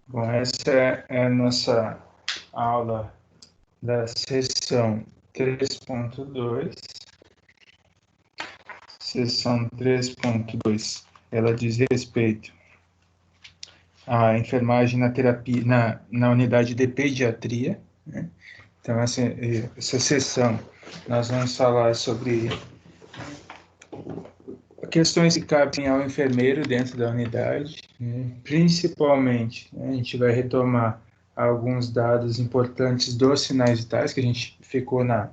Bom, essa é a nossa aula da sessão 3.2. Sessão 3.2, ela diz respeito à enfermagem na terapia, na unidade de pediatria, né? Então, essa sessão, nós vamos falar sobre questões que cabem ao enfermeiro dentro da unidade, né? Principalmente, né, a gente vai retomar alguns dados importantes dos sinais vitais, que a gente ficou na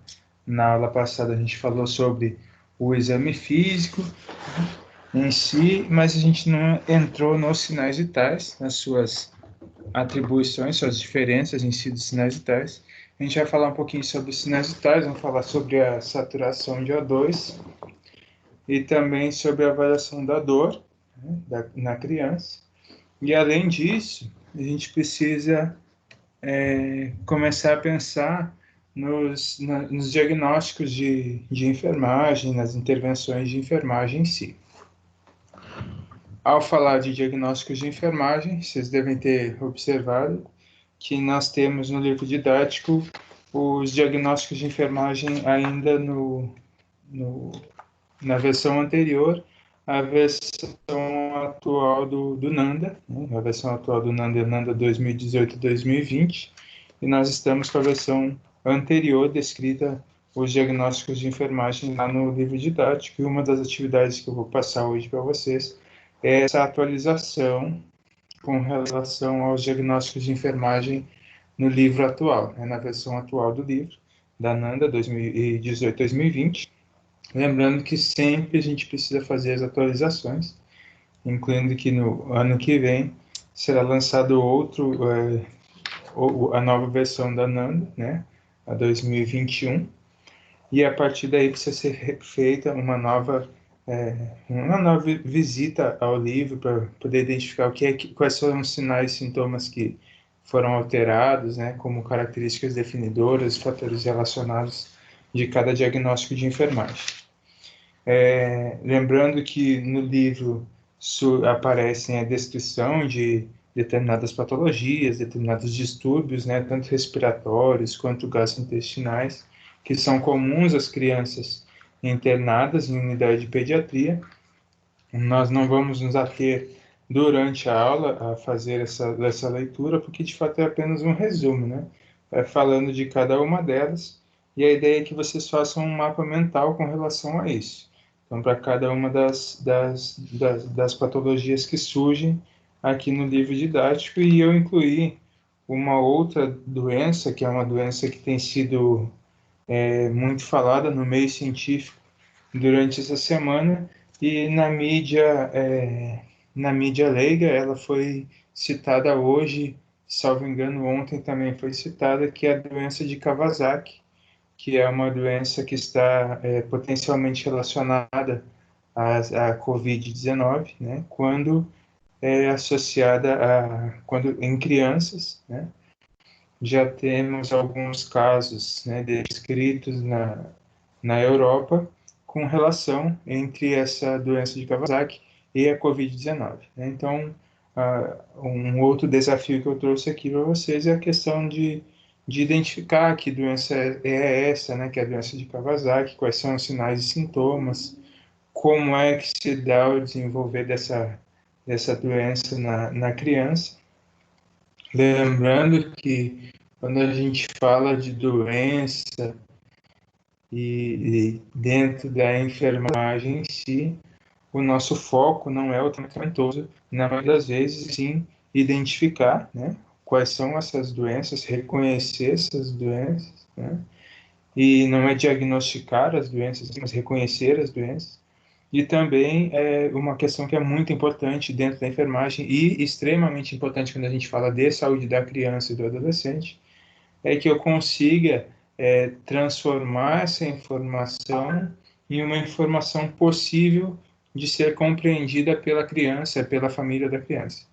aula passada, a gente falou sobre o exame físico em si, mas a gente não entrou nos sinais vitais, nas suas atribuições, suas diferenças em si dos sinais vitais. A gente vai falar um pouquinho sobre os sinais vitais, vamos falar sobre a saturação de O2, e também sobre a avaliação da dor, né, na criança. E, além disso, a gente precisa começar a pensar nos diagnósticos de enfermagem, nas intervenções de enfermagem em si. Ao falar de diagnósticos de enfermagem, vocês devem ter observado que nós temos no livro didático os diagnósticos de enfermagem ainda na versão anterior, a versão atual do NANDA, né? A versão atual do NANDA é NANDA 2018-2020, e nós estamos com a versão anterior descrita os diagnósticos de enfermagem lá no livro didático, e uma das atividades que eu vou passar hoje para vocês é essa atualização com relação aos diagnósticos de enfermagem no livro atual, né, na versão atual do livro, da NANDA 2018-2020. Lembrando que sempre a gente precisa fazer as atualizações, incluindo que no ano que vem será lançado a nova versão da NANDA, né, a 2021, e a partir daí precisa ser feita uma nova visita ao livro para poder identificar quais são os sinais e sintomas que foram alterados, né, como características definidoras, fatores relacionados de cada diagnóstico de enfermagem. Lembrando que no livro aparecem a descrição de determinadas patologias, determinados distúrbios, né, tanto respiratórios quanto gastrointestinais, que são comuns às crianças internadas em unidade de pediatria. Nós não vamos nos ater durante a aula a fazer essa leitura, porque de fato é apenas um resumo, né? Falando de cada uma delas, e a ideia é que vocês façam um mapa mental com relação a isso. Então, para cada uma das patologias que surgem aqui no livro didático, e eu incluí uma outra doença, que é uma doença que tem sido muito falada no meio científico durante essa semana, e na mídia leiga ela foi citada hoje, salvo engano ontem também foi citada, que é a doença de Kawasaki, que é uma doença que está potencialmente relacionada à Covid-19, né, quando é associada quando em crianças, né, já temos alguns casos, né, descritos na Europa com relação entre essa doença de Kawasaki e a Covid-19. Né? Então, um outro desafio que eu trouxe aqui para vocês é a questão de identificar que doença é essa, né, que é a doença de Kawasaki, quais são os sinais e sintomas, como é que se dá o desenvolver dessa doença na criança. Lembrando que quando a gente fala de doença e dentro da enfermagem em si, o nosso foco não é o tratamento, na maioria das vezes, sim, identificar, né, quais são essas doenças, reconhecer essas doenças, né, e não é diagnosticar as doenças, mas reconhecer as doenças. E também é uma questão que é muito importante dentro da enfermagem e extremamente importante quando a gente fala de saúde da criança e do adolescente, é que eu consiga transformar essa informação em uma informação possível de ser compreendida pela criança, pela família da criança.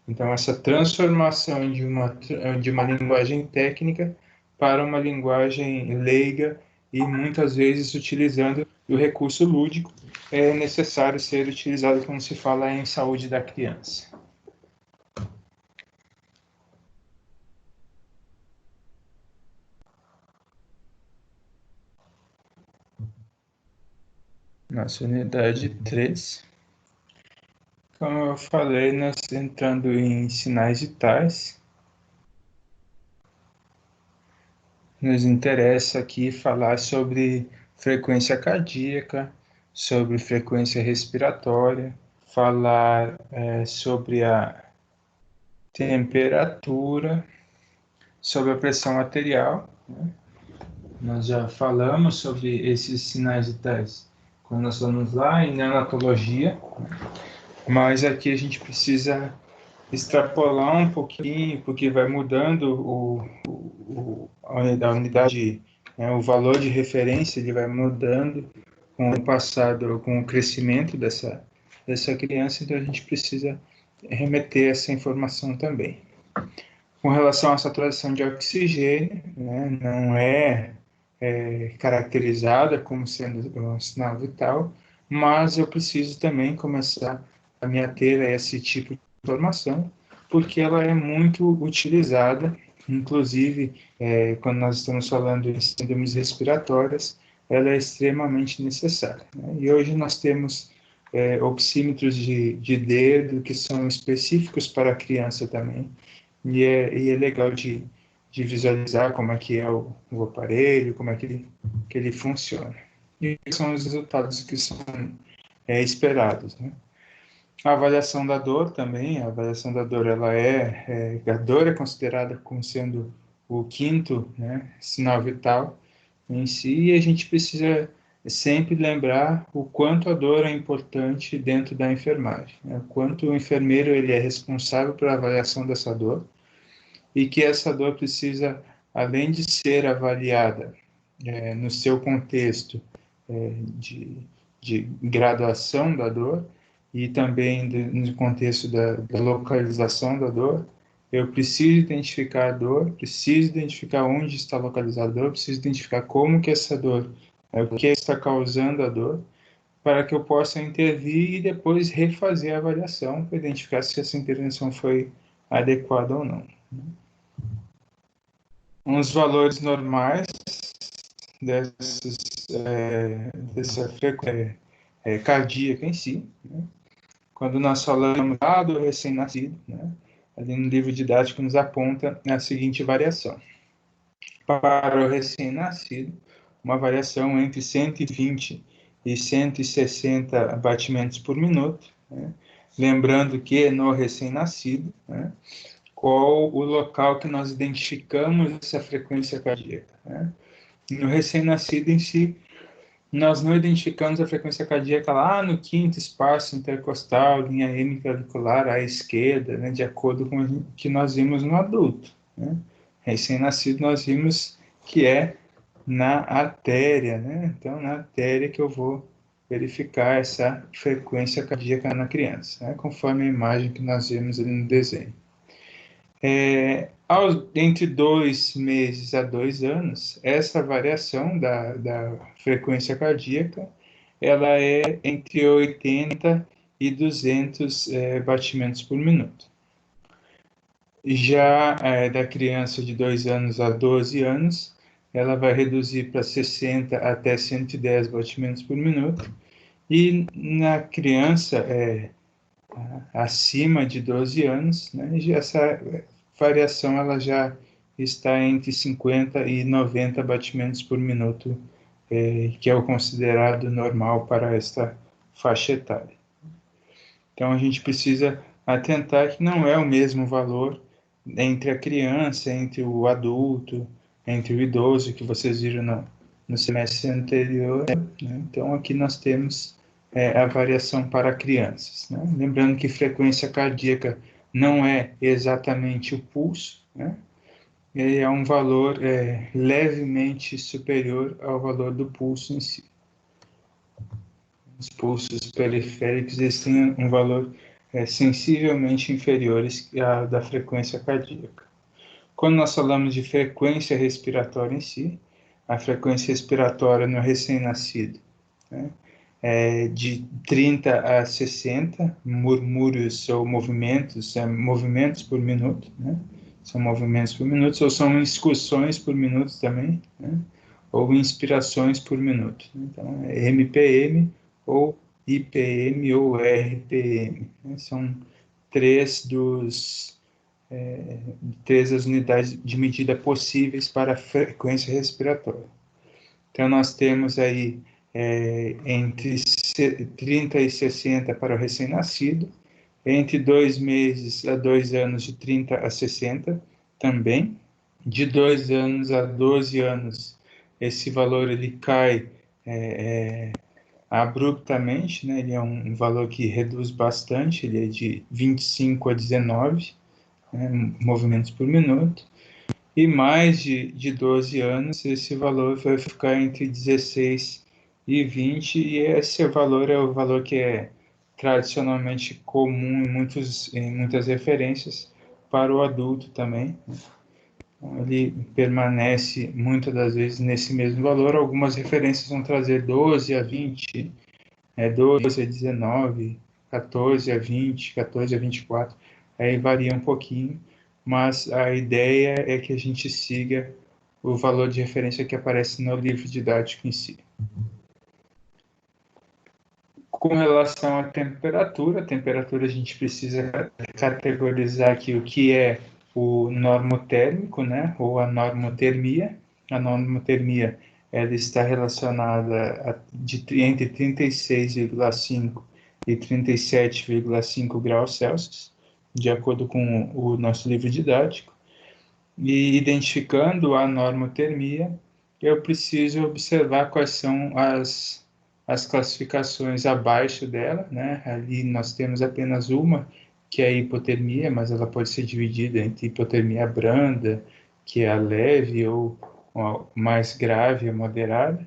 Então, essa transformação de uma linguagem técnica para uma linguagem leiga e muitas vezes utilizando o recurso lúdico é necessário ser utilizado quando se fala em saúde da criança. nossa unidade 3. Como eu falei, nós entrando em sinais vitais, nos interessa aqui falar sobre frequência cardíaca, sobre frequência respiratória, falar sobre a temperatura, sobre a pressão arterial, né? Nós já falamos sobre esses sinais vitais quando nós falamos lá em neonatologia, mas aqui a gente precisa extrapolar um pouquinho, porque vai mudando a unidade, né, o valor de referência, ele vai mudando com o passado, com o crescimento dessa criança, então a gente precisa remeter essa informação também. Com relação à saturação de oxigênio, né, não é caracterizada como sendo um sinal vital, mas eu preciso também começar a me ater a esse tipo de informação, porque ela é muito utilizada, inclusive quando nós estamos falando em síndromes respiratórias, ela é extremamente necessária, né? E hoje nós temos oxímetros de dedo que são específicos para a criança também, e é legal de visualizar como é que é o aparelho, como é que ele funciona. E são os resultados que são esperados, né? A avaliação da dor também, a avaliação da dor, a dor é considerada como sendo o quinto, né, sinal vital em si, e a gente precisa sempre lembrar o quanto a dor é importante dentro da enfermagem, né? O quanto o enfermeiro ele é responsável pela avaliação dessa dor, e que essa dor precisa, além de ser avaliada no seu contexto de graduação da dor e também no contexto da localização da dor, eu preciso identificar a dor, preciso identificar onde está localizada a dor, preciso identificar como que essa dor, o que está causando a dor, para que eu possa intervir e depois refazer a avaliação para identificar se essa intervenção foi adequada ou não. Uns valores normais dessa frequência cardíaca em si, né? Quando nós falamos do recém-nascido, né? Ali no livro didático nos aponta a seguinte variação. Para o recém-nascido, uma variação entre 120 e 160 batimentos por minuto, né? Lembrando que no recém-nascido, né, qual o local que nós identificamos essa frequência cardíaca, né? No recém-nascido em si, nós não identificamos a frequência cardíaca lá no quinto espaço intercostal, linha hemiclavicular à esquerda, né, de acordo com o que nós vimos no adulto, né? Recém-nascido nós vimos que é na artéria, né? Então, na artéria que eu vou verificar essa frequência cardíaca na criança, né? Conforme a imagem que nós vemos ali no desenho. Entre 2 meses a 2 anos, essa variação da frequência cardíaca, ela é entre 80 e 200 batimentos por minuto. Já da criança de 2 anos a 12 anos, ela vai reduzir para 60 até 110 batimentos por minuto. E na criança acima de 12 anos, né, essa variação ela já está entre 50 e 90 batimentos por minuto, que é o considerado normal para esta faixa etária. Então a gente precisa atentar que não é o mesmo valor entre a criança, entre o adulto, entre o idoso, que vocês viram no semestre anterior, né? Então aqui nós temos a variação para crianças, né? Lembrando que frequência cardíaca não é exatamente o pulso, né? Ele é um valor levemente superior ao valor do pulso em si. Os pulsos periféricos eles têm um valor sensivelmente inferiores à da frequência cardíaca. Quando nós falamos de frequência respiratória em si, a frequência respiratória no recém-nascido, né, de 30 a 60 murmúrios ou movimentos, movimentos por minuto, né? São movimentos por minuto, ou são excursões por minuto também, né? Ou inspirações por minuto. Então, é MPM ou IPM ou RPM. São três das unidades de medida possíveis para a frequência respiratória. Então, nós temos aí entre 30 e 60 para o recém-nascido, entre 2 meses a 2 anos, de 30 a 60 também. De 2 anos a 12 anos, esse valor ele cai abruptamente, né? Ele é um valor que reduz bastante, ele é de 25 a 19 movimentos por minuto. E mais de 12 anos, esse valor vai ficar entre 16 e 20, e esse valor é o valor que é tradicionalmente comum em muitas referências para o adulto também. Então, ele permanece muitas das vezes nesse mesmo valor. Algumas referências vão trazer 12 a 20, 12 a 19, 14 a 20, 14 a 24, aí varia um pouquinho, mas a ideia é que a gente siga o valor de referência que aparece no livro didático em si. Com relação à temperatura, a gente precisa categorizar aqui o que é o normotérmico, né, ou a normotermia. A normotermia ela está relacionada entre 36,5 e 37,5 graus Celsius, de acordo com o nosso livro didático. E identificando a normotermia, eu preciso observar quais são as classificações abaixo dela, né? Ali nós temos apenas uma, que é a hipotermia, mas ela pode ser dividida entre hipotermia branda, que é a leve, ou a mais grave, a moderada.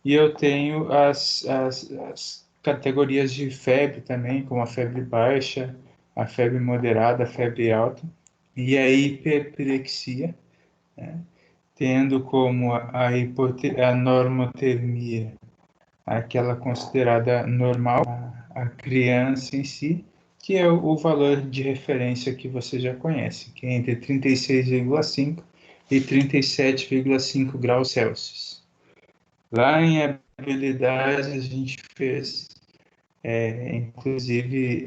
E eu tenho as categorias de febre também, como a febre baixa, a febre moderada, a febre alta, e a hiperpirexia, né? Tendo como a normotermia aquela considerada normal, a criança em si, que é o valor de referência que você já conhece, que é entre 36,5 e 37,5 graus Celsius. Lá em habilidades a gente fez, inclusive,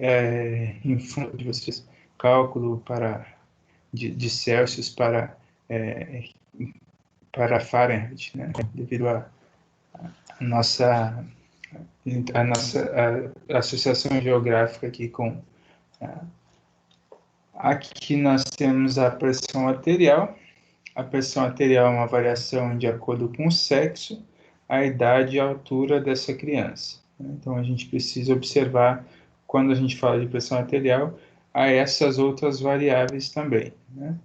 em fundo de vocês, cálculo de Celsius para Fahrenheit, né? Devido nossa a nossa associação geográfica aqui com aqui nós temos a pressão arterial. A pressão arterial é uma variação de acordo com o sexo, a idade e a altura dessa criança. Então a gente precisa observar, quando a gente fala de pressão arterial, a essas outras variáveis também, né?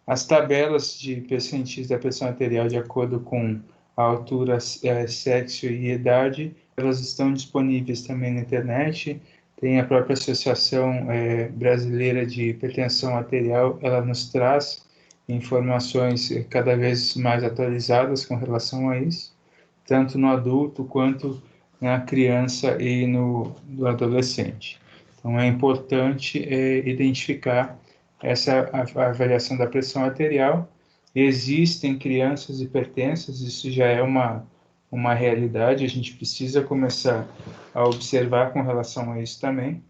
As tabelas de percentis da pressão arterial de acordo com a altura, sexo e idade, elas estão disponíveis também na internet. Tem a própria Associação Brasileira de Hipertensão Arterial, ela nos traz informações cada vez mais atualizadas com relação a isso, tanto no adulto quanto na criança e no adolescente. Então é importante identificar essa avaliação da pressão arterial. Existem crianças hipertensas, isso já é uma realidade, a gente precisa começar a observar com relação a isso também.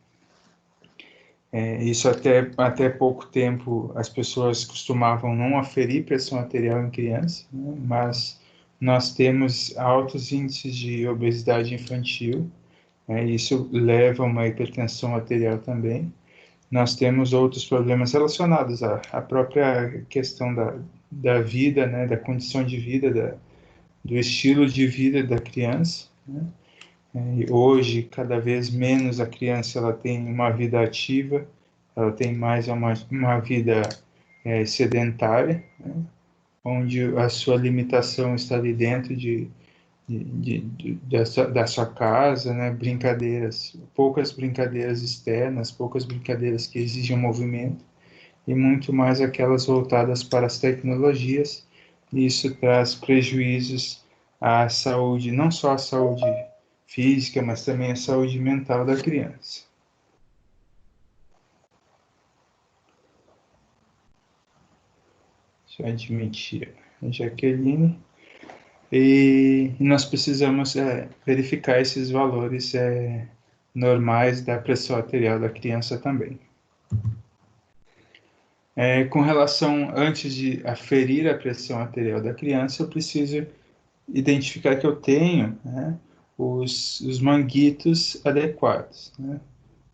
Isso até pouco tempo as pessoas costumavam não aferir pressão arterial em criança, né? Mas nós temos altos índices de obesidade infantil, né? Isso leva a uma hipertensão arterial também. Nós temos outros problemas relacionados à própria questão da vida, né? Da condição de vida, do estilo de vida da criança, né? E hoje, cada vez menos a criança ela tem uma vida ativa, ela tem mais uma vida sedentária, né? Onde a sua limitação está ali dentro da sua casa, né? Brincadeiras, poucas brincadeiras externas, poucas brincadeiras que exigem movimento, e muito mais aquelas voltadas para as tecnologias, e isso traz prejuízos à saúde, não só à saúde física, mas também à saúde mental da criança. Deixa eu admitir a Jaqueline. E nós precisamos verificar esses valores normais da pressão arterial da criança também. Com relação, antes de aferir a pressão arterial da criança, eu preciso identificar que eu tenho, né, os manguitos adequados, né?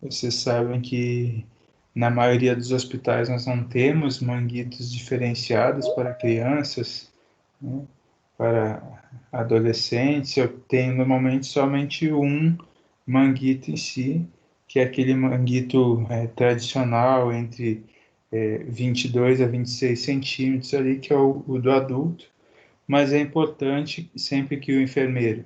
Vocês sabem que na maioria dos hospitais nós não temos manguitos diferenciados para crianças, né, para adolescentes. Eu tenho normalmente somente um manguito em si, que é aquele manguito tradicional entre 22 a 26 centímetros ali, que é o do adulto. Mas é importante sempre que o enfermeiro,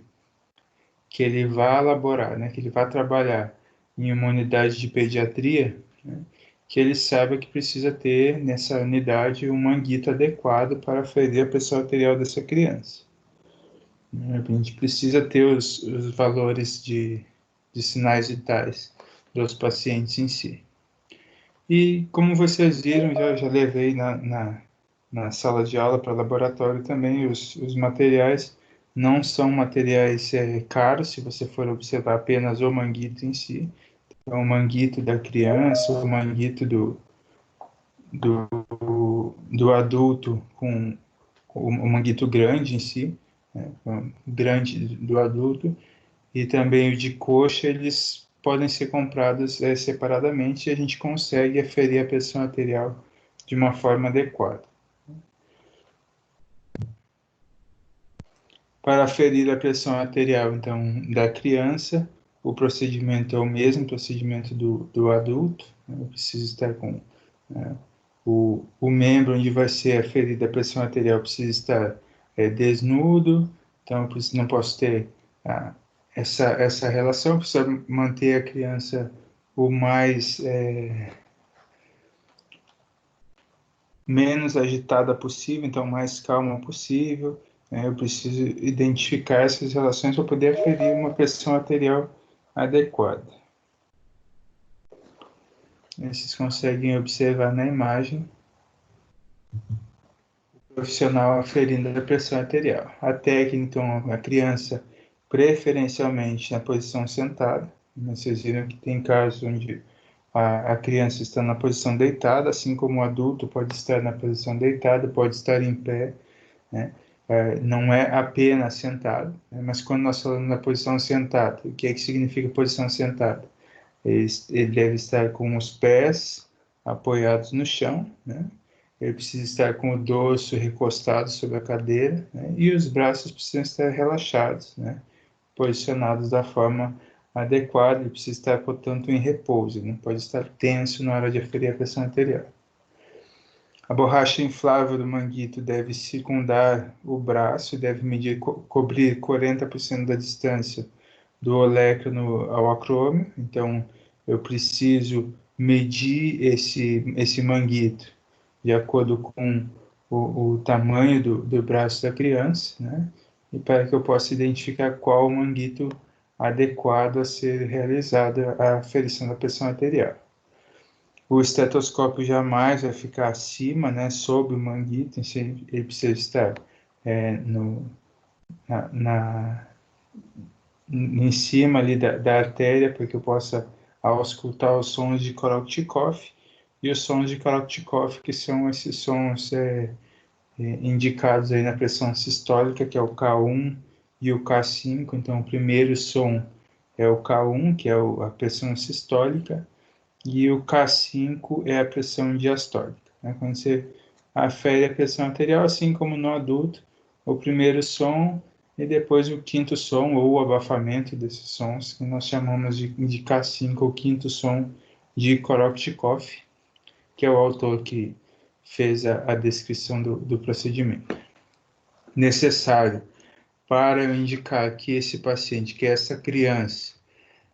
que ele vá elaborar, né, que ele vá trabalhar em uma unidade de pediatria, né, que ele saiba que precisa ter nessa unidade um manguito adequado para aferir a pressão arterial dessa criança. A gente precisa ter os valores de sinais vitais dos pacientes em si. E como vocês viram, já levei na sala de aula para laboratório também, os materiais não são materiais caros, se você for observar apenas o manguito em si. Então, o manguito da criança, o manguito do adulto com o manguito grande em si, né, grande do adulto, e também o de coxa, eles podem ser comprados separadamente e a gente consegue aferir a pressão arterial de uma forma adequada. Para aferir a pressão arterial, então, da criança, o procedimento é o mesmo procedimento do adulto, né? Eu preciso estar com o membro onde vai ser aferida a pressão arterial precisa estar desnudo, então eu não posso ter essa relação, precisa manter a criança o mais menos agitada possível, então mais calma possível. Eu preciso identificar essas relações para poder aferir uma pressão arterial adequada. Vocês conseguem observar na imagem o profissional aferindo a pressão arterial. A técnica, então, a criança preferencialmente na posição sentada. Vocês viram que tem casos onde a criança está na posição deitada, assim como o adulto pode estar na posição deitada, pode estar em pé, né? Não é apenas sentado, né? Mas quando nós falamos na posição sentada, o que é que significa posição sentada? Ele deve estar com os pés apoiados no chão, né? Ele precisa estar com o dorso recostado sobre a cadeira, né? E os braços precisam estar relaxados, né? Posicionados da forma adequada. Ele precisa estar, portanto, em repouso, não pode estar tenso na hora de aferir a pressão arterial. A borracha inflável do manguito deve circundar o braço, deve medir, cobrir 40% da distância do olecrano ao acrômio. Então, eu preciso medir esse manguito de acordo com o tamanho do braço da criança, né? E para que eu possa identificar qual o manguito adequado a ser realizada a aferição da pressão arterial. O estetoscópio jamais vai ficar acima, né, sob o manguito, ele precisa estar em cima ali da artéria, para que eu possa auscultar os sons de Korotchikov, e os sons de Korotchikov, que são esses sons indicados aí na pressão sistólica, que é o K1 e o K5. Então, o primeiro som é o K1, que é a pressão sistólica, e o K5 é a pressão diastólica, né? Quando você afere a pressão arterial, assim como no adulto, o primeiro som e depois o quinto som, ou o abafamento desses sons, que nós chamamos de K5, o quinto som de Korotchikov, que é o autor que fez a descrição do procedimento. Necessário para eu indicar que esse paciente, que essa criança,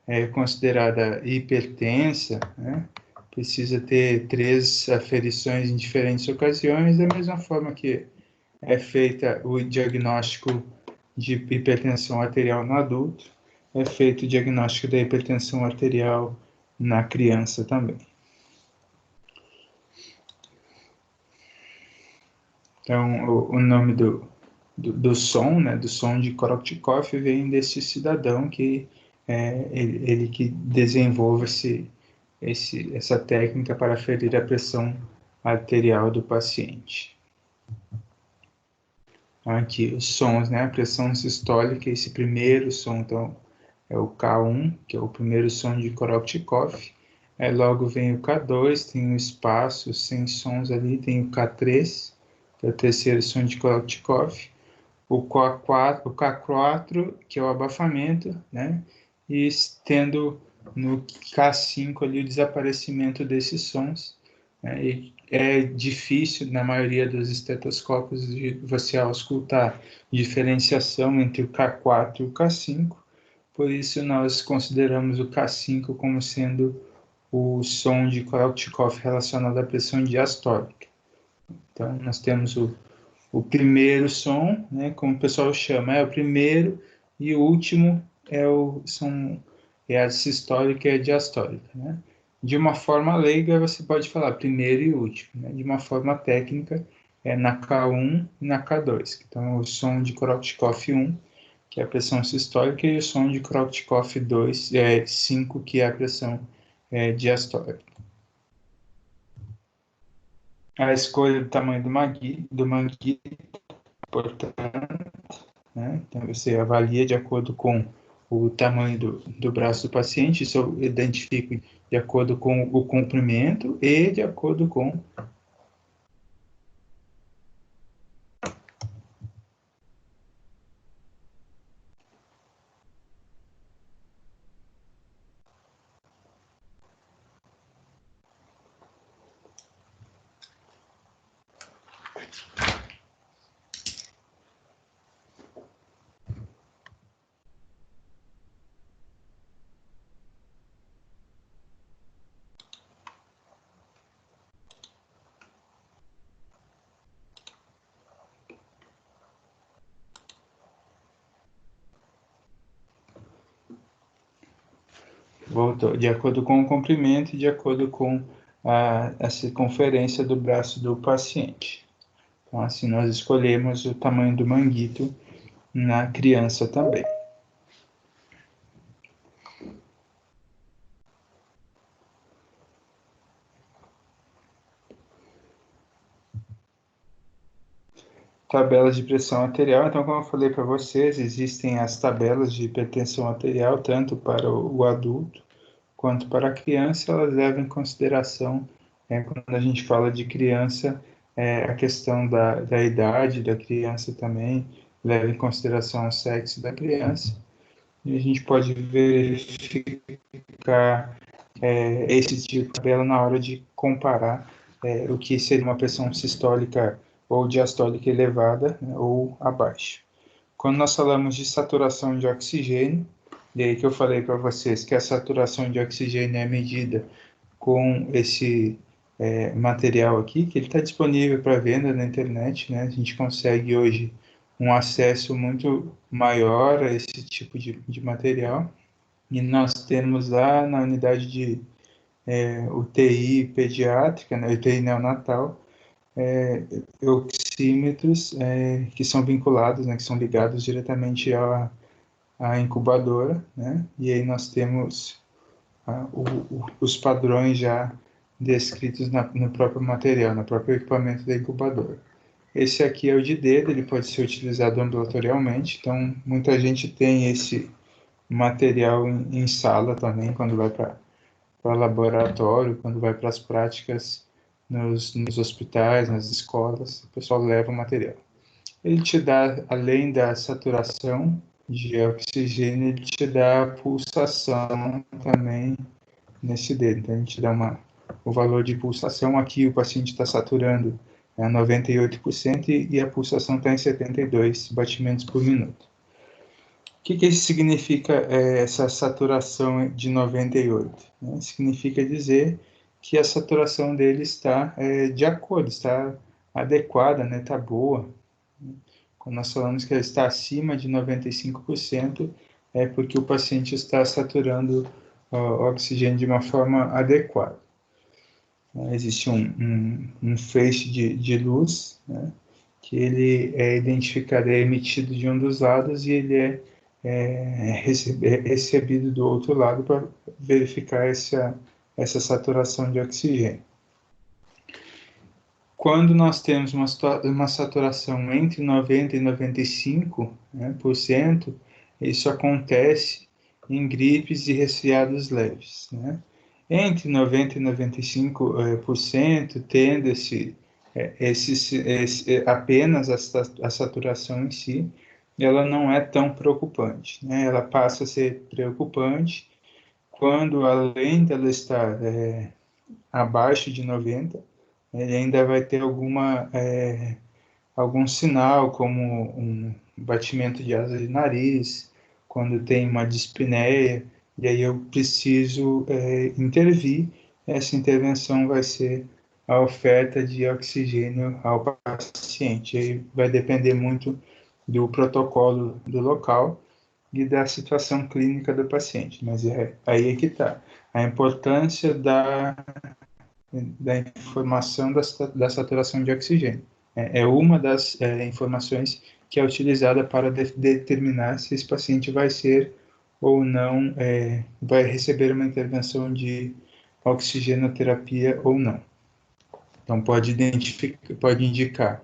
é considerada hipertensa, né, precisa ter 3 aferições em diferentes ocasiões, da mesma forma que é feita o diagnóstico de hipertensão arterial no adulto, é feito o diagnóstico da hipertensão arterial na criança também. Então, o nome do som, né, do som de Korotchikov, vem desse cidadão que ele que desenvolve essa técnica para aferir a pressão arterial do paciente. Aqui os sons, né, a pressão sistólica, esse primeiro som, então, é o K1, que é o primeiro som de Korotchikov. Logo vem o K2, tem um espaço sem sons ali, tem o K3, que é o terceiro som de Korotchikov. O K4, que é o abafamento, né? E tendo no K5 ali o desaparecimento desses sons. Né? E é difícil, na maioria dos estetoscópios, de você auscultar diferenciação entre o K4 e o K5, por isso nós consideramos o K5 como sendo o som de Korotchikov relacionado à pressão diastólica. Então, nós temos o primeiro som, né, como o pessoal chama, é o primeiro, e o último é a sistólica e a diastólica. Né? De uma forma leiga, você pode falar primeiro e último. Né? De uma forma técnica, é na K1 e na K2. Então, o som de Korotchikov 1, que é a pressão sistólica, e o som de Korotchikov 5, que é a pressão diastólica. A escolha do tamanho do manguito, portanto, né? Então, você avalia de acordo com o tamanho do braço do paciente, isso eu identifico de acordo com o comprimento e de acordo com de acordo com o comprimento e de acordo com a circunferência do braço do paciente. Então, assim, nós escolhemos o tamanho do manguito na criança também. Tabelas de pressão arterial. Então, como eu falei para vocês, existem as tabelas de hipertensão arterial, tanto para o adulto quanto para a criança. Elas levam em consideração, quando a gente fala de criança, a questão da idade da criança também, leva em consideração o sexo da criança. E a gente pode verificar esse tipo de tabela na hora de comparar o que seria uma pressão sistólica ou diastólica elevada, né, ou abaixo. Quando nós falamos de saturação de oxigênio, e aí que eu falei para vocês que a saturação de oxigênio é medida com esse material aqui, que ele está disponível para venda na internet, né? A gente consegue hoje um acesso muito maior a esse tipo de material. E nós temos lá na unidade de UTI pediátrica, né, UTI neonatal, oxímetros que são vinculados, né, que são ligados diretamente à incubadora, né, e aí nós temos os padrões já descritos no próprio material, no próprio equipamento da incubadora. Esse aqui é o de dedo, ele pode ser utilizado ambulatorialmente, então muita gente tem esse material em sala também, quando vai para laboratório, quando vai para as práticas nos hospitais, nas escolas, o pessoal leva o material. Ele te dá, além da saturação de oxigênio, ele te dá a pulsação também nesse dedo. Então, a gente dá o valor de pulsação. Aqui o paciente está saturando a 98% e a pulsação está em 72 batimentos por minuto. O que isso significa, essa saturação de 98? Né? Significa dizer que a saturação dele está de acordo, está adequada, né? Está boa. Quando nós falamos que ela está acima de 95%, é porque o paciente está saturando o oxigênio de uma forma adequada. Existe um feixe de luz, né, que ele é identificado, é emitido de um dos lados e ele é recebido do outro lado para verificar essa saturação de oxigênio. Quando nós temos uma saturação entre 90% e 95%, né, isso acontece em gripes e resfriados leves. Né? Entre 90% e 95%, tendo apenas a saturação em si, ela não é tão preocupante. Né? Ela passa a ser preocupante quando, além dela estar abaixo de 90%, ele ainda vai ter algum sinal, como um batimento de asa de nariz, quando tem uma dispneia, e aí eu preciso intervir. Essa intervenção vai ser a oferta de oxigênio ao paciente. Aí vai depender muito do protocolo do local e da situação clínica do paciente, mas aí é que está. A importância da informação da saturação de oxigênio. É uma das informações que é utilizada para determinar se esse paciente vai ser ou não, vai receber uma intervenção de oxigenoterapia ou não. Então, pode indicar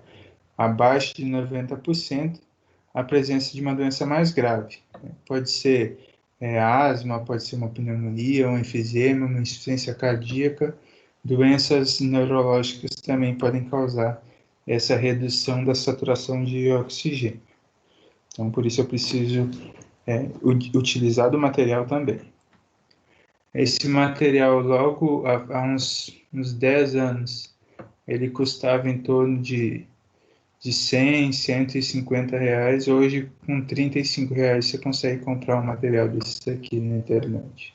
abaixo de 90% a presença de uma doença mais grave. Pode ser asma, pode ser uma pneumonia, um enfisema, uma insuficiência cardíaca. Doenças neurológicas também podem causar essa redução da saturação de oxigênio. Então, por isso eu preciso utilizar do material também. Esse material, logo há uns 10 anos, ele custava em torno de 100, 150 reais. Hoje, com 35 reais, você consegue comprar um material desse aqui na internet.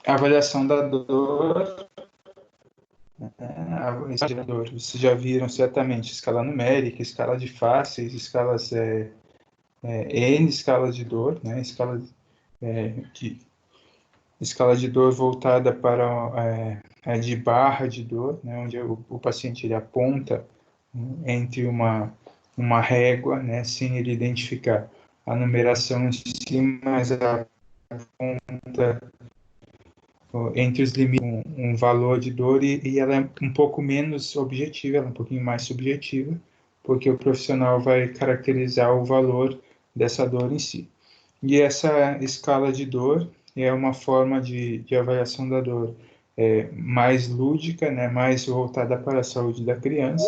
A avaliação da dor, vocês já viram certamente escala numérica, escala de faces, escalas N escalas de dor, né? Escala de dor voltada para de barra de dor, né? Onde o paciente ele aponta entre uma régua, né? Sem ele identificar a numeração em si, mas ela aponta entre os limites um valor de dor e ela é um pouco menos objetiva, ela é um pouquinho mais subjetiva, porque o profissional vai caracterizar o valor dessa dor em si. E essa escala de dor é uma forma de avaliação da dor mais lúdica, né, mais voltada para a saúde da criança,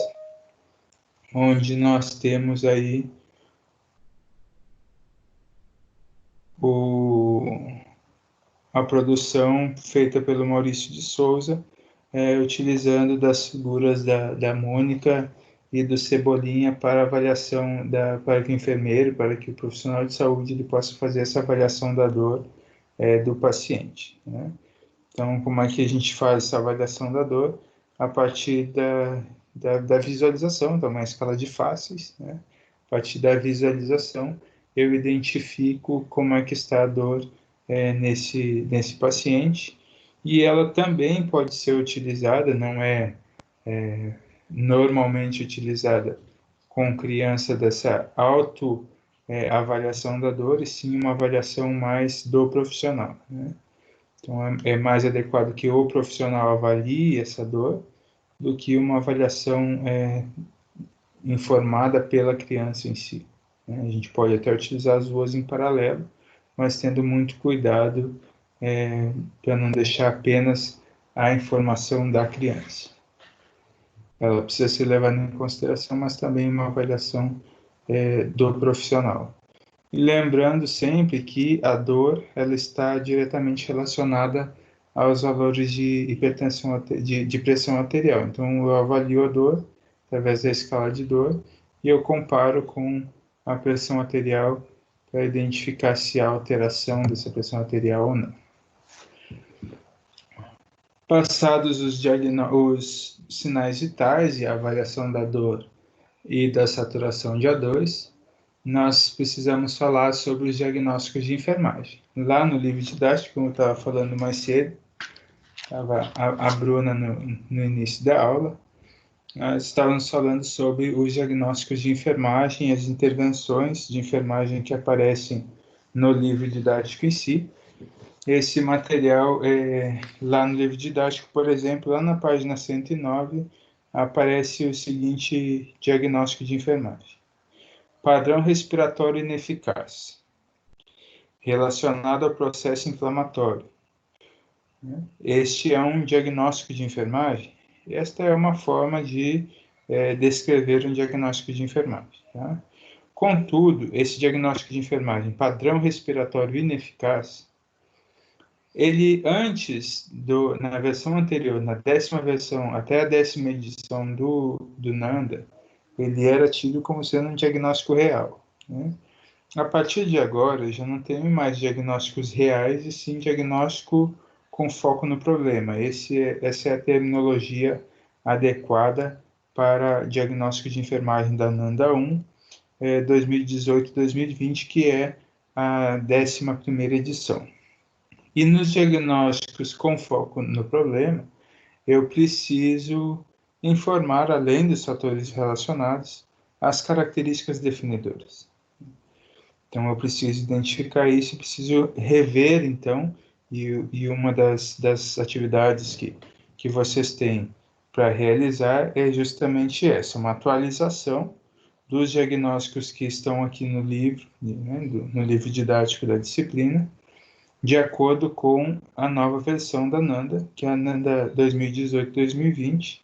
onde nós temos aí a produção feita pelo Maurício de Souza, utilizando das figuras da Mônica e do Cebolinha para avaliação, para que o enfermeiro, para que o profissional de saúde ele possa fazer essa avaliação da dor do paciente. Né? Então, como é que a gente faz essa avaliação da dor? A partir da visualização, então, uma escala de faces, né? A partir da visualização, eu identifico como é que está a dor nesse paciente, e ela também pode ser utilizada, não é normalmente utilizada com criança dessa avaliação da dor, e sim uma avaliação mais do profissional, né? Então, é mais adequado que o profissional avalie essa dor do que uma avaliação informada pela criança em si. Né? A gente pode até utilizar as duas em paralelo, mas tendo muito cuidado para não deixar apenas a informação da criança. Ela precisa ser levada em consideração, mas também uma avaliação do profissional. E lembrando sempre que a dor ela está diretamente relacionada aos valores de hipertensão, de pressão arterial. Então, eu avalio a dor através da escala de dor e eu comparo com a pressão arterial para identificar se há alteração dessa pressão arterial ou não. Passados os sinais vitais e a avaliação da dor e da saturação de O2, nós precisamos falar sobre os diagnósticos de enfermagem. Lá no livro didático, como eu estava falando mais cedo, estava a Bruna no início da aula, nós estávamos falando sobre os diagnósticos de enfermagem, as intervenções de enfermagem que aparecem no livro didático em si. Esse material, lá no livro didático, por exemplo, lá na página 109, aparece o seguinte diagnóstico de enfermagem. Padrão respiratório ineficaz, relacionado ao processo inflamatório. Este é um diagnóstico de enfermagem. Esta é uma forma de descrever um diagnóstico de enfermagem. Tá? Contudo, esse diagnóstico de enfermagem, padrão respiratório ineficaz, ele antes, na versão anterior, na 10ª versão, até a 10ª edição do NANDA, ele era tido como sendo um diagnóstico real. Né? A partir de agora, já não tem mais diagnósticos reais, e sim diagnóstico com foco no problema. Essa é a terminologia adequada para diagnóstico de enfermagem da NANDA 1, 2018-2020, que é a 11ª edição. E nos diagnósticos com foco no problema, eu preciso informar, além dos fatores relacionados, as características definidoras. Então, eu preciso identificar isso e preciso rever, então, e uma das atividades que vocês têm para realizar é justamente essa, uma atualização dos diagnósticos que estão aqui no livro, né, no livro didático da disciplina, de acordo com a nova versão da NANDA, que é a NANDA 2018-2020,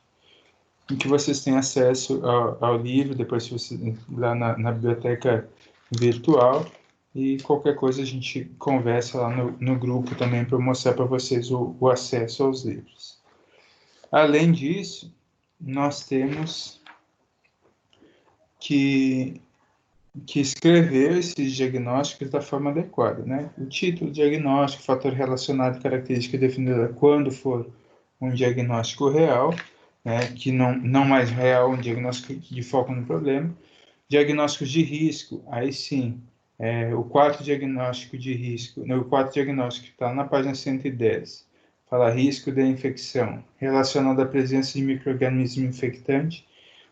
em que vocês têm acesso ao livro, depois você, lá na biblioteca virtual, e qualquer coisa a gente conversa lá no grupo também para mostrar para vocês o acesso aos livros. Além disso, nós temos que escrever esses diagnósticos da forma adequada, né? O título, diagnóstico, fator relacionado, característica definida quando for um diagnóstico real, né? Que não mais real, um diagnóstico de foco no problema. Diagnósticos de risco, aí sim, o quarto diagnóstico de risco, o quarto diagnóstico está na página 110, fala risco de infecção, relacionado à presença de micro-organismo infectante.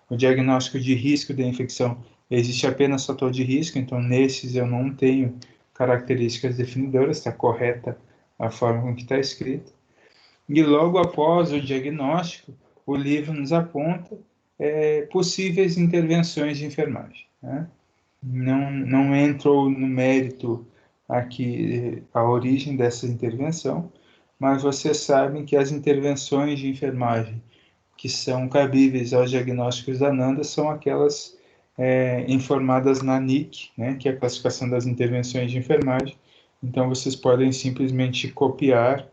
O diagnóstico de risco de infecção, existe apenas fator de risco, então nesses eu não tenho características definidoras, está correta a forma com que está escrito. E logo após o diagnóstico, o livro nos aponta possíveis intervenções de enfermagem. Né? Não entrou no mérito aqui a origem dessa intervenção, mas vocês sabem que as intervenções de enfermagem que são cabíveis aos diagnósticos da NANDA são aquelas informadas na NIC, né, que é a classificação das intervenções de enfermagem. Então, vocês podem simplesmente copiar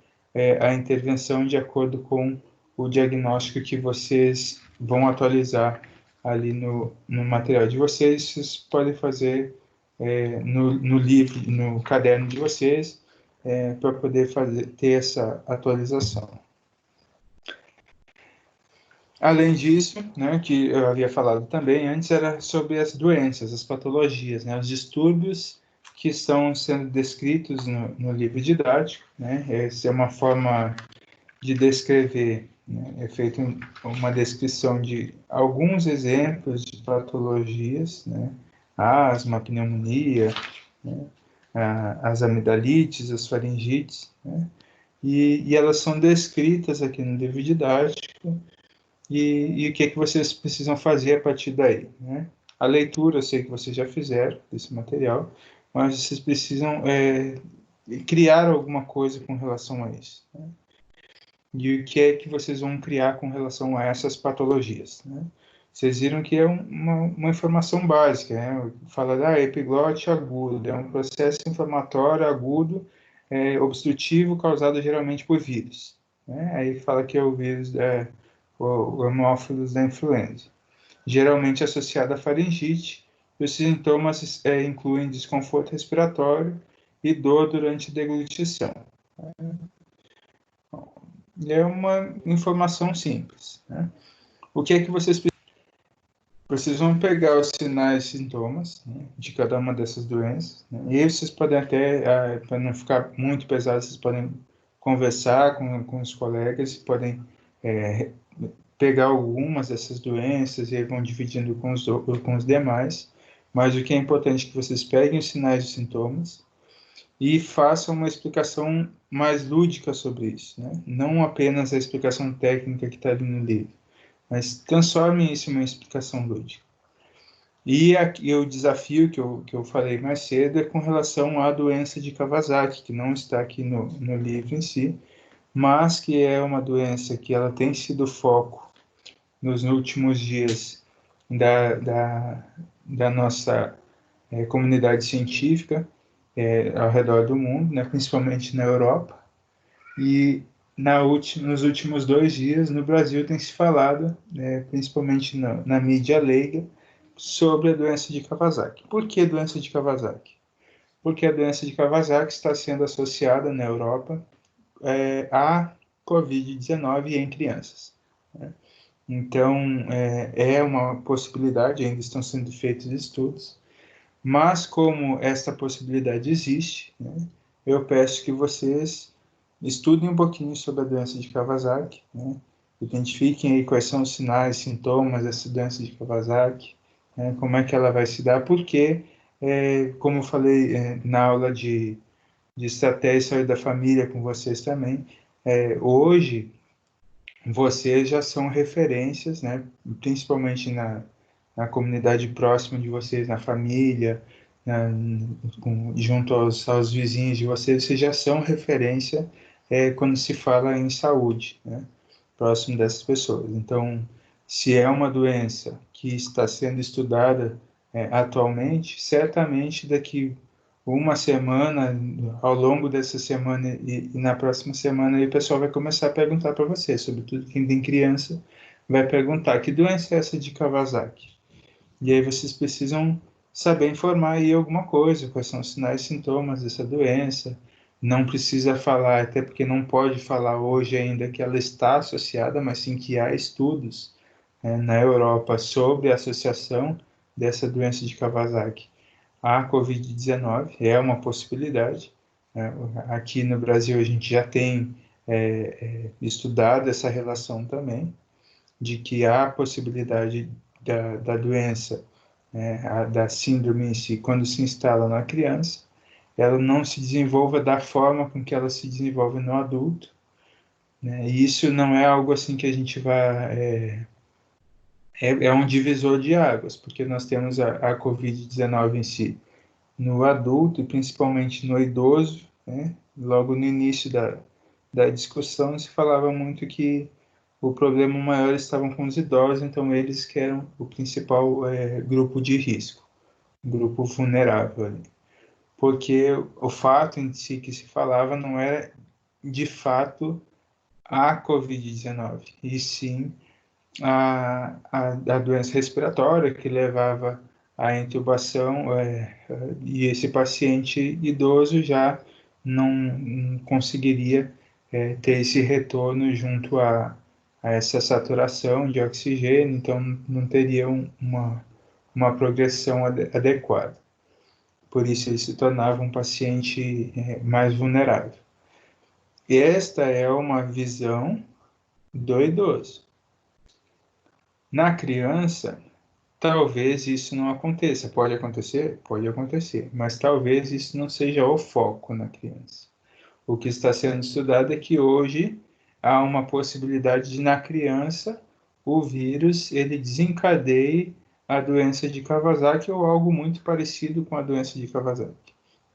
a intervenção de acordo com o diagnóstico que vocês vão atualizar ali no material de vocês. Vocês podem fazer no livro, no caderno de vocês, para poder ter essa atualização. Além disso, né, que eu havia falado também antes, era sobre as doenças, as patologias, né, os distúrbios que estão sendo descritos no livro didático. Né, essa é uma forma de descrever, né, é feita uma descrição de alguns exemplos de patologias, né, asma, pneumonia, né, as amidalites, as faringites, né, e elas são descritas aqui no livro didático. E o que é que vocês precisam fazer a partir daí, né? A leitura, eu sei que vocês já fizeram desse material, mas vocês precisam criar alguma coisa com relação a isso. Né? E o que é que vocês vão criar com relação a essas patologias, né? Vocês viram que é uma informação básica, né? Fala da epiglote aguda, é um processo inflamatório agudo, obstrutivo, causado geralmente por vírus. Né? Aí fala que é o vírus o hemófilos da influenza, geralmente associado à faringite, e os sintomas incluem desconforto respiratório e dor durante a deglutição. É uma informação simples. Né? O que é que vocês precisam pegar os sinais e sintomas, né, de cada uma dessas doenças, né? E aí vocês podem até, para não ficar muito pesado, vocês podem conversar com os colegas, podem pegar algumas dessas doenças e aí vão dividindo com os demais, mas o que é importante é que vocês peguem os sinais e sintomas e façam uma explicação mais lúdica sobre isso, né? Não apenas a explicação técnica que está ali no livro, mas transformem isso em uma explicação lúdica. E aqui, o desafio que eu falei mais cedo é com relação à doença de Kawasaki, que não está aqui no livro em si, mas que é uma doença que ela tem sido foco nos últimos dias da nossa comunidade científica ao redor do mundo, né, principalmente na Europa. E nos últimos 2 dias, no Brasil, tem se falado, principalmente na mídia leiga, sobre a doença de Kawasaki. Por que doença de Kawasaki? Porque a doença de Kawasaki está sendo associada na Europa à Covid-19 em crianças, né? Então, é uma possibilidade, ainda estão sendo feitos estudos, mas como esta possibilidade existe, né, eu peço que vocês estudem um pouquinho sobre a doença de Kawasaki, né, identifiquem aí quais são os sinais, sintomas dessa doença de Kawasaki, né, como é que ela vai se dar, porque, como eu falei na aula de estratégia de saúde da família com vocês também, hoje vocês já são referências, né, principalmente na comunidade próxima de vocês, na família, junto aos vizinhos de vocês já são referência quando se fala em saúde, né, próximo dessas pessoas. Então, se é uma doença que está sendo estudada atualmente, certamente daqui uma semana, ao longo dessa semana e na próxima semana, aí o pessoal vai começar a perguntar para você, sobretudo quem tem criança, vai perguntar que doença é essa de Kawasaki? E aí vocês precisam saber informar aí alguma coisa, quais são os sinais e sintomas dessa doença. Não precisa falar, até porque não pode falar hoje ainda que ela está associada, mas sim que há estudos na Europa sobre a associação dessa doença de Kawasaki à Covid-19, é uma possibilidade. Aqui no Brasil a gente já tem estudado essa relação também, de que há possibilidade da doença, da síndrome em si, quando se instala na criança, ela não se desenvolva da forma com que ela se desenvolve no adulto, né? E isso não é algo assim que a gente vai... É um divisor de águas, porque nós temos a Covid-19 em si no adulto e principalmente no idoso, né? Logo no início da discussão se falava muito que o problema maior estavam com os idosos, então eles que eram o principal grupo de risco, grupo vulnerável ali. Porque o fato em si que se falava não era de fato a Covid-19, e sim a doença respiratória que levava à intubação, e esse paciente idoso já não conseguiria ter esse retorno junto a essa saturação de oxigênio, então não teria uma progressão adequada. Por isso ele se tornava um paciente mais vulnerável. Esta é uma visão do idoso. Na criança, talvez isso não aconteça. Pode acontecer? Pode acontecer, mas talvez isso não seja o foco na criança. O que está sendo estudado é que hoje há uma possibilidade de, na criança, o vírus ele desencadeie a doença de Kawasaki ou algo muito parecido com a doença de Kawasaki.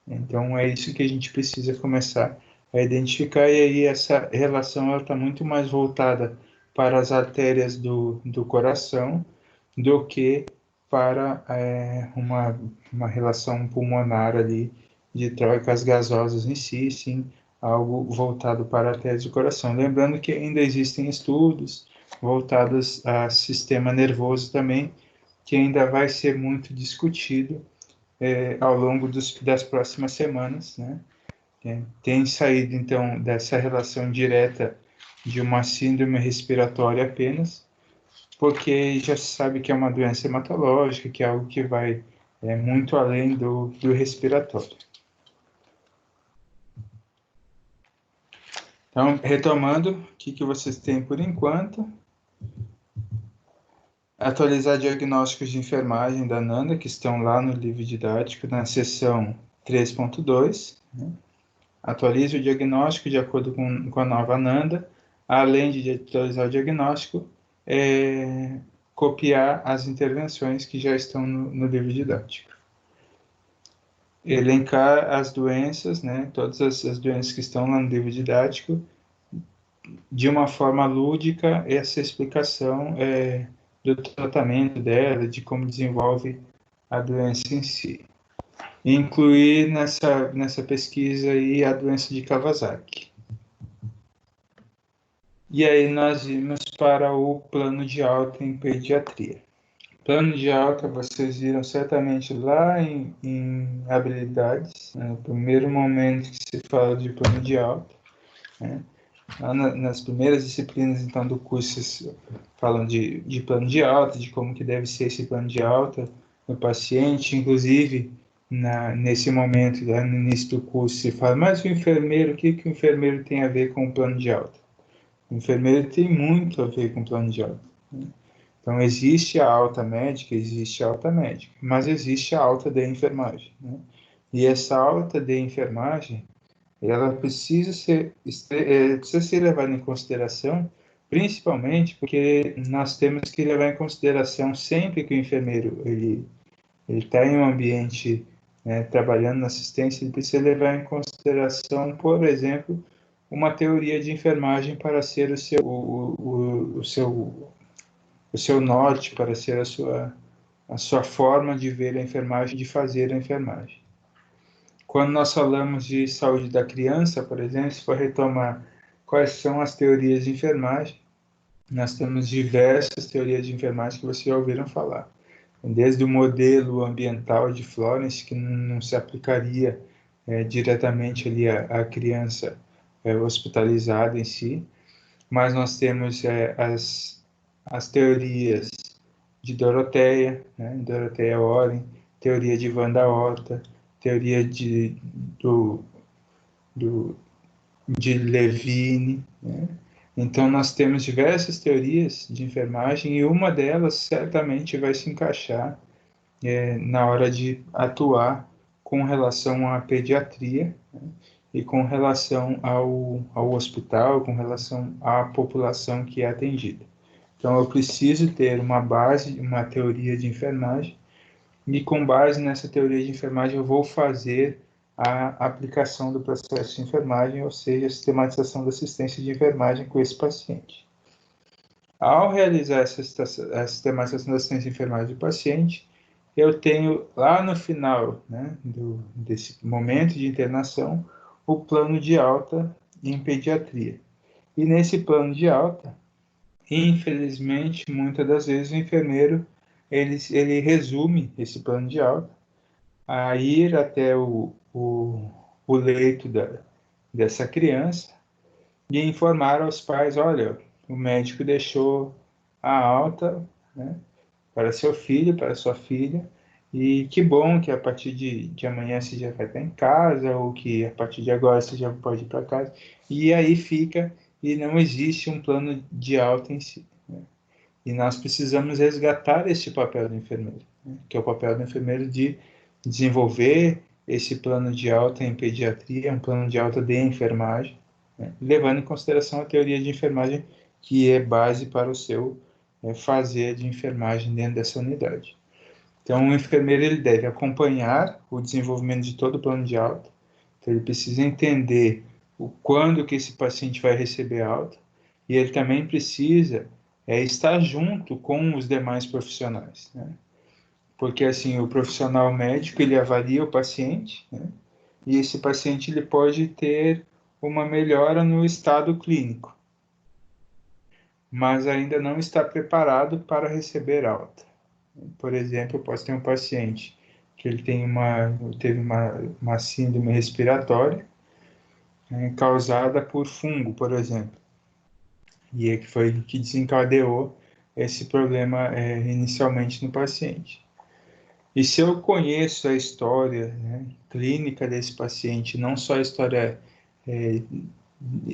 Então, é isso que a gente precisa começar a identificar, e aí essa relação está muito mais voltada para as artérias do coração do que para uma relação pulmonar ali de trocas gasosas em si, sim, algo voltado para artérias do coração. Lembrando que ainda existem estudos voltados a sistema nervoso também, que ainda vai ser muito discutido ao longo das próximas semanas, né? Tem saído, então, dessa relação direta de uma síndrome respiratória apenas, porque já se sabe que é uma doença hematológica, que é algo que vai muito além do respiratório. Então, retomando, o que vocês têm por enquanto? atualizar diagnósticos de enfermagem da NANDA, que estão lá no livro didático, na seção 3.2. Né? Atualize o diagnóstico de acordo com a nova NANDA, além de atualizar o diagnóstico, copiar as intervenções que já estão no livro didático. Elencar as doenças, né, todas as doenças que estão lá no livro didático, de uma forma lúdica, essa explicação do tratamento dela, de como desenvolve a doença em si. Incluir nessa pesquisa aí a doença de Kawasaki. E aí nós vimos para o plano de alta em pediatria. Plano de alta, vocês viram certamente lá em habilidades, né, no primeiro momento que se fala de plano de alta, né? Lá nas primeiras disciplinas, então, do curso, falam de plano de alta, de como que deve ser esse plano de alta no paciente, inclusive, nesse momento, lá no início do curso, se fala, mas o enfermeiro, o que o enfermeiro tem a ver com o plano de alta? O enfermeiro tem muito a ver com o plano de alta, né? Então, existe a alta médica, mas existe a alta de enfermagem, né? E essa alta de enfermagem, ela precisa ser levada em consideração, principalmente porque nós temos que levar em consideração sempre que o enfermeiro ele está em um ambiente, né, trabalhando na assistência, ele precisa levar em consideração, por exemplo, uma teoria de enfermagem para ser o seu norte, para ser a sua forma de ver a enfermagem, de fazer a enfermagem. Quando nós falamos de saúde da criança, por exemplo, se for retomar quais são as teorias de enfermagem, nós temos diversas teorias de enfermagem que vocês já ouviram falar. Desde o modelo ambiental de Florence, que não se aplicaria diretamente ali à criança hospitalizada em si, mas nós temos as teorias de Doroteia, né? Doroteia Oren, teoria de Wanda Horta, teoria de Levine, né? Então, nós temos diversas teorias de enfermagem e uma delas certamente vai se encaixar na hora de atuar com relação à pediatria, né? E com relação ao hospital, com relação à população que é atendida. Então, eu preciso ter uma base, uma teoria de enfermagem, e com base nessa teoria de enfermagem eu vou fazer a aplicação do processo de enfermagem, ou seja, a sistematização da assistência de enfermagem com esse paciente. Ao realizar essa sistematização da assistência de enfermagem do paciente, eu tenho lá no final, né, desse momento de internação, o plano de alta em pediatria. E nesse plano de alta, infelizmente, muitas das vezes o enfermeiro ele resume esse plano de alta a ir até o leito dessa criança e informar aos pais, olha, o médico deixou a alta, né, para seu filho, para sua filha, e que bom que a partir de amanhã você já vai estar em casa, ou que a partir de agora você já pode ir para casa, e aí fica, e não existe um plano de alta em si, né? E nós precisamos resgatar este papel do enfermeiro, né? Que é o papel do enfermeiro de desenvolver esse plano de alta em pediatria, um plano de alta de enfermagem, né? Levando em consideração a teoria de enfermagem, que é base para o seu fazer de enfermagem dentro dessa unidade. Então, o enfermeiro ele deve acompanhar o desenvolvimento de todo o plano de alta, então ele precisa entender quando que esse paciente vai receber alta, e ele também precisa estar junto com os demais profissionais, né? Porque assim, o profissional médico ele avalia o paciente, né? E esse paciente ele pode ter uma melhora no estado clínico, mas ainda não está preparado para receber alta. Por exemplo, eu posso ter um paciente que ele teve uma síndrome respiratória, né, causada por fungo, por exemplo, e é que foi que desencadeou esse problema inicialmente no paciente. E se eu conheço a história, né, clínica desse paciente, não só a história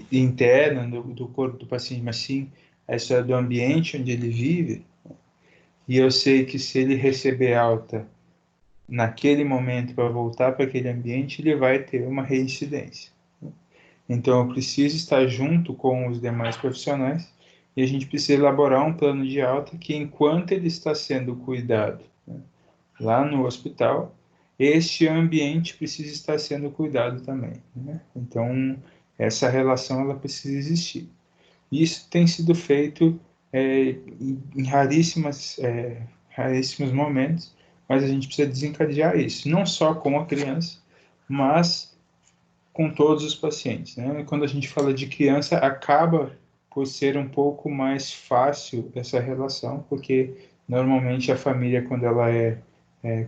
interna do corpo do paciente, mas sim a história do ambiente onde ele vive, e eu sei que se ele receber alta naquele momento para voltar para aquele ambiente, ele vai ter uma reincidência. Então, eu preciso estar junto com os demais profissionais e a gente precisa elaborar um plano de alta que, enquanto ele está sendo cuidado, né, lá no hospital, este ambiente precisa estar sendo cuidado também, né? Então, essa relação ela precisa existir. Isso tem sido feito em raríssimos momentos, mas a gente precisa desencadear isso, não só com a criança, mas com todos os pacientes, né? Quando a gente fala de criança, acaba por ser um pouco mais fácil essa relação, porque normalmente a família, quando ela é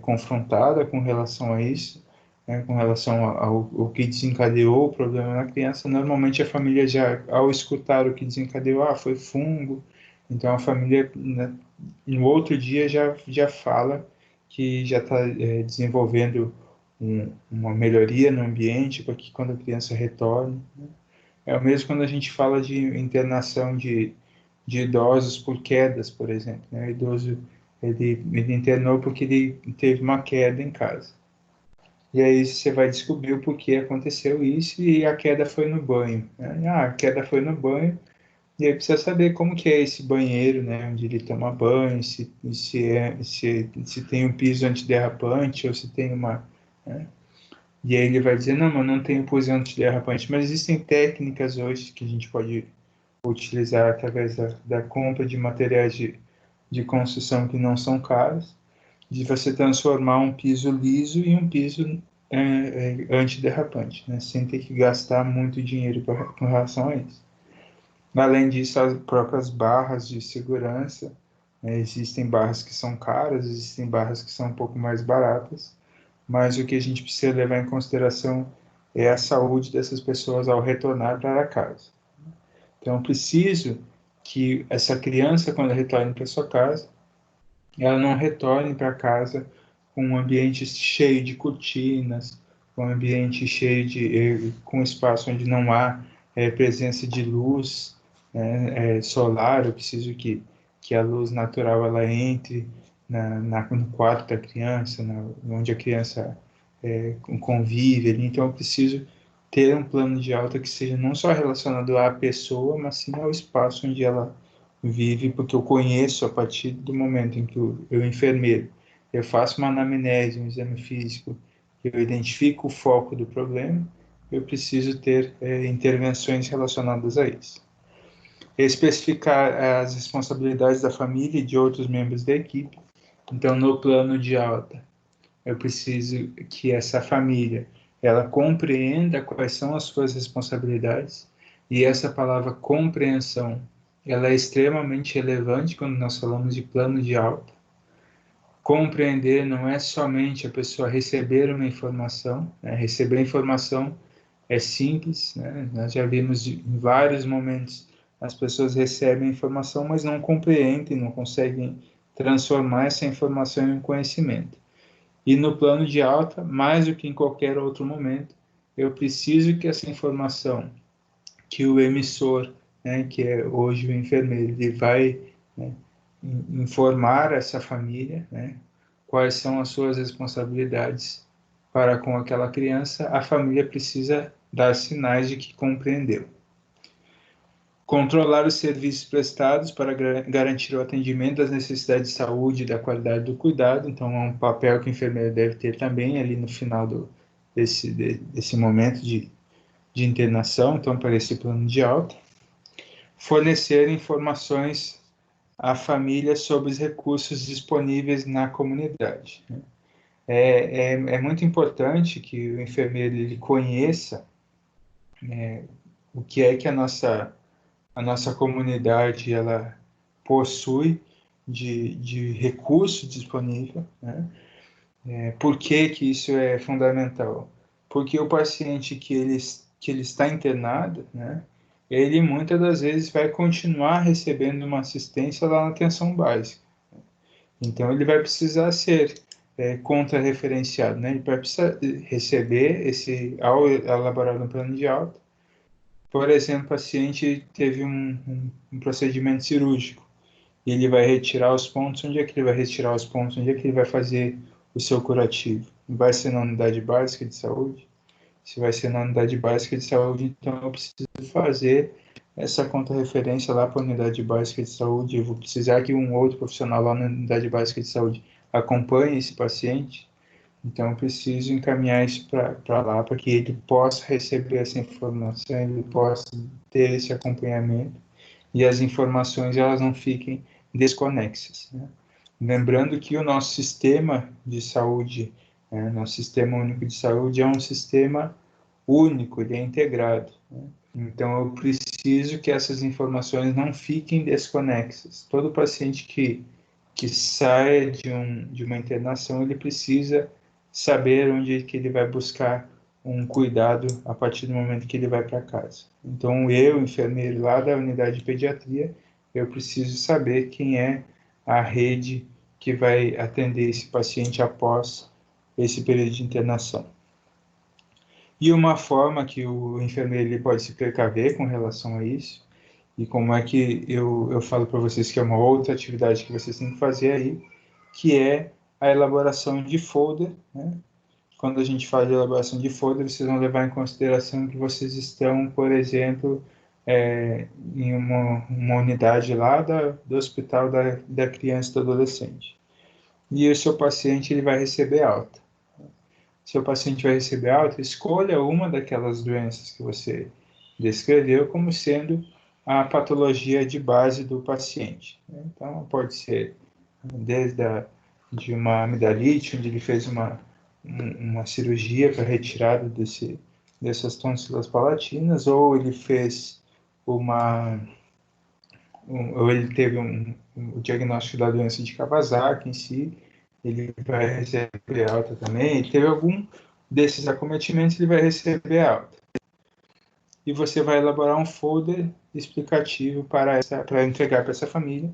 confrontada com relação a isso, né, com relação ao que desencadeou o problema na criança, normalmente a família já, ao escutar o que desencadeou, foi fungo, então a família, né, no outro dia já fala que já está desenvolvendo uma melhoria no ambiente para que quando a criança retorne, né? É o mesmo quando a gente fala de internação de idosos por quedas, por exemplo, né? O idoso ele internou porque ele teve uma queda em casa. E aí você vai descobrir o porquê aconteceu isso e a queda foi no banho, né? A queda foi no banho e aí precisa saber como que é esse banheiro, né? Onde ele toma banho, se tem um piso antiderrapante ou se tem uma, né? E aí ele vai dizer, não, mas não tem piso antiderrapante. Mas existem técnicas hoje que a gente pode utilizar através da compra de materiais de construção que não são caros, de você transformar um piso liso em um piso antiderrapante, né? Sem ter que gastar muito dinheiro com relação a isso. Além disso, as próprias barras de segurança, né? Existem barras que são caras, existem barras que são um pouco mais baratas, mas o que a gente precisa levar em consideração é a saúde dessas pessoas ao retornar para casa. Então, preciso que essa criança, quando retorne para sua casa, ela não retorne para casa com um ambiente cheio de cortinas, com um ambiente cheio com espaço onde não há presença de luz, né, solar. Eu preciso que a luz natural ela entre no quarto da criança, onde a criança convive ali. Então, eu preciso ter um plano de alta que seja não só relacionado à pessoa, mas sim ao espaço onde ela vive, porque eu conheço a partir do momento em que eu enfermeiro, eu faço uma anamnese, um exame físico, eu identifico o foco do problema, eu preciso ter intervenções relacionadas a isso. Especificar as responsabilidades da família e de outros membros da equipe. Então, no plano de alta, eu preciso que essa família ela compreenda quais são as suas responsabilidades, e essa palavra compreensão ela é extremamente relevante quando nós falamos de plano de alta. Compreender não é somente a pessoa receber uma informação, né? Receber informação é simples, né? Nós já vimos em vários momentos as pessoas recebem informação, mas não compreendem, não conseguem transformar essa informação em conhecimento. E no plano de alta, mais do que em qualquer outro momento, eu preciso que essa informação que o emissor, né, que é hoje o enfermeiro, ele vai, né, informar essa família, né, quais são as suas responsabilidades para com aquela criança, a família precisa dar sinais de que compreendeu. Controlar os serviços prestados para garantir o atendimento das necessidades de saúde e da qualidade do cuidado. Então, é um papel que o enfermeiro deve ter também ali no final desse momento de internação, então, para esse plano de alta. Fornecer informações à família sobre os recursos disponíveis na comunidade. É muito importante que o enfermeiro ele conheça o que é que a nossa comunidade ela possui de recurso disponível, né? Por que que isso é fundamental? Porque o paciente que ele está internado, né? Ele muitas das vezes vai continuar recebendo uma assistência lá na atenção básica. Então ele vai precisar ser contra-referenciado, né? Ele vai precisar receber ao elaborar um plano de alta. Por exemplo, o paciente teve um procedimento cirúrgico e ele vai retirar os pontos. Onde é que ele vai retirar os pontos? Onde é que ele vai fazer o seu curativo? Vai ser na unidade básica de saúde? Se vai ser na unidade básica de saúde, então eu preciso fazer essa conta-referência lá para a unidade básica de saúde. Eu vou precisar que um outro profissional lá na unidade básica de saúde acompanhe esse paciente. Então, eu preciso encaminhar isso para lá, para que ele possa receber essa informação, ele possa ter esse acompanhamento e as informações elas não fiquem desconexas, né? Lembrando que o nosso sistema de saúde, nosso sistema único de saúde é um sistema único, ele é integrado, né? Então, eu preciso que essas informações não fiquem desconexas. Todo paciente que sai de uma internação, ele precisa saber onde que ele vai buscar um cuidado a partir do momento que ele vai para casa. Então, eu, enfermeiro lá da unidade de pediatria, eu preciso saber quem é a rede que vai atender esse paciente após esse período de internação. E uma forma que o enfermeiro ele pode se precaver com relação a isso, e como é que eu falo para vocês que é uma outra atividade que vocês têm que fazer aí, que é a elaboração de folder, né? Quando a gente fala de elaboração de folder, vocês vão levar em consideração que vocês estão, por exemplo, em uma unidade lá do hospital da criança e do adolescente. E o seu paciente ele vai receber alta. Seu paciente vai receber alta, escolha uma daquelas doenças que você descreveu como sendo a patologia de base do paciente. Então, pode ser desde de uma amidalite, onde ele fez uma cirurgia para retirada dessas tônsilas palatinas, ou ele fez ou ele teve o diagnóstico da doença de Kawasaki em si, ele vai receber alta também. E teve algum desses acometimentos, ele vai receber alta. E você vai elaborar um folder explicativo para entregar para essa família.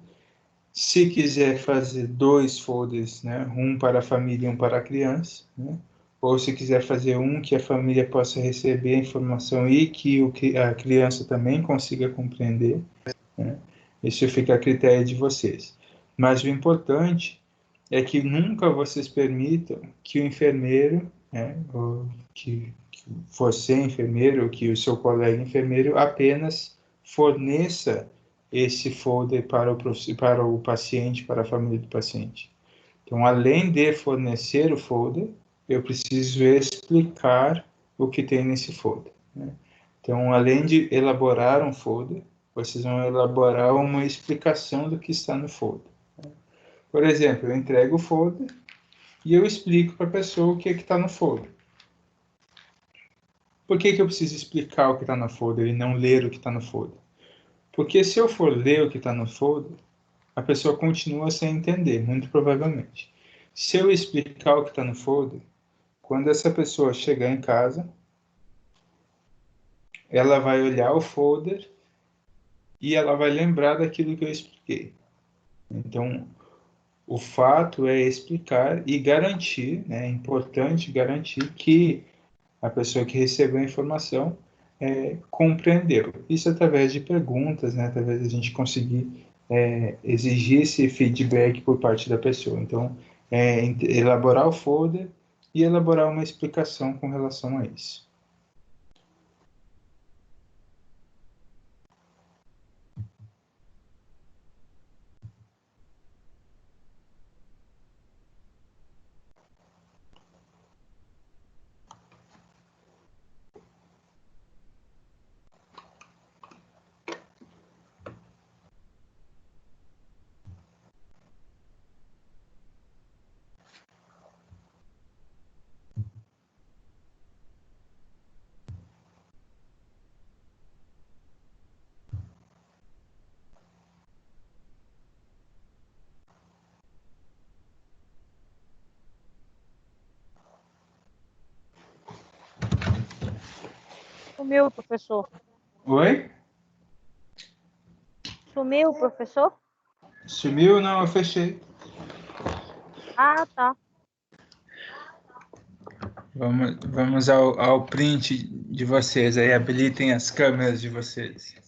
Se quiser fazer 2 folders, né, um para a família e um para a criança, né, ou se quiser fazer um que a família possa receber a informação e que a criança também consiga compreender, né, isso fica a critério de vocês. Mas o importante é que nunca vocês permitam que o enfermeiro, né, ou que você, enfermeiro, ou que o seu colega enfermeiro apenas forneça esse folder para o paciente, para a família do paciente. Então, além de fornecer o folder, eu preciso explicar o que tem nesse folder, né? Então, além de elaborar um folder, vocês vão elaborar uma explicação do que está no folder. Por exemplo, eu entrego o folder e eu explico para a pessoa o que está no folder. Por que eu preciso explicar o que está no folder e não ler o que está no folder? Porque se eu for ler o que está no folder, a pessoa continua sem entender, muito provavelmente. Se eu explicar o que está no folder, quando essa pessoa chegar em casa, ela vai olhar o folder e ela vai lembrar daquilo que eu expliquei. Então, o fato é explicar e garantir, né, é importante garantir que a pessoa que recebeu a informação compreendeu. Isso através de perguntas, né, através de a gente conseguir exigir esse feedback por parte da pessoa. Então, elaborar o folder e elaborar uma explicação com relação a isso. Sumiu, professor. Oi? Sumiu, professor? Sumiu? Não, eu fechei. Ah, tá. Vamos ao print de vocês aí, habilitem as câmeras de vocês.